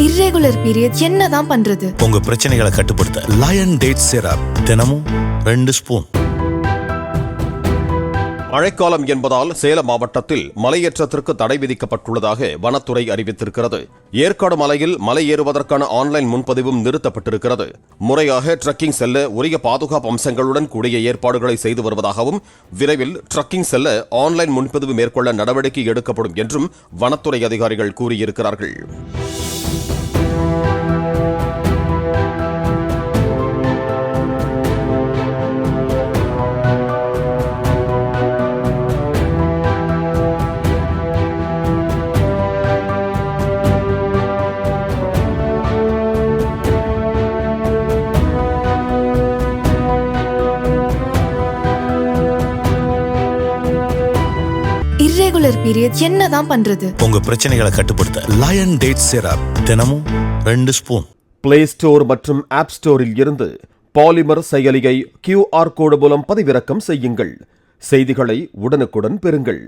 Irregular period என்னதான் பண்றது? உங்க பிரச்சனைகளை கட்டுப்படுத்த லயன் டேட் சிரப் தினமும் 2 ஸ்பூன். மழைக்காலம் என்பதால் சேலம் மாவட்டத்தில் மலையேற்றத்திற்கு தடை விதிக்கப்பட்டுள்ளதாக வனத்துறை அறிவித்திருக்கிறது. ஏற்காடு மலையில் மலை ஏறுவதற்கான ஆன்லைன் முன்பதிவும் நிறுத்தப்பட்டிருக்கிறது. முறையாக ட்ரக்கிங் செல்ல உரிய பாதுகாப்பு அம்சங்களுடன் கூடிய ஏற்பாடுகளை செய்து வருவதாகவும் விரைவில் ட்ரக்கிங் செல்ல ஆன்லைன் முன்பதிவு மேற்கொள்ள நடவடிக்கை எடுக்கப்படும் என்றும் வனத்துறை அதிகாரிகள் கூறியிருக்கிறார்கள். இர்ரெகுலர் பீரியட் என்னதான் பண்றது? உங்க பிரச்சனைகளை கட்டுப்படுத்த லயன் டேட் சிரப் தினமும் 2 ஸ்பூன். பிளே ஸ்டோர் மற்றும் ஆப் ஸ்டோரில் இருந்து பாலிமர் செயலியை QR கோடு மூலம் பதிவிறக்கம் செய்யுங்கள். செய்திகளை உடனுக்குடன் பெறுங்கள்.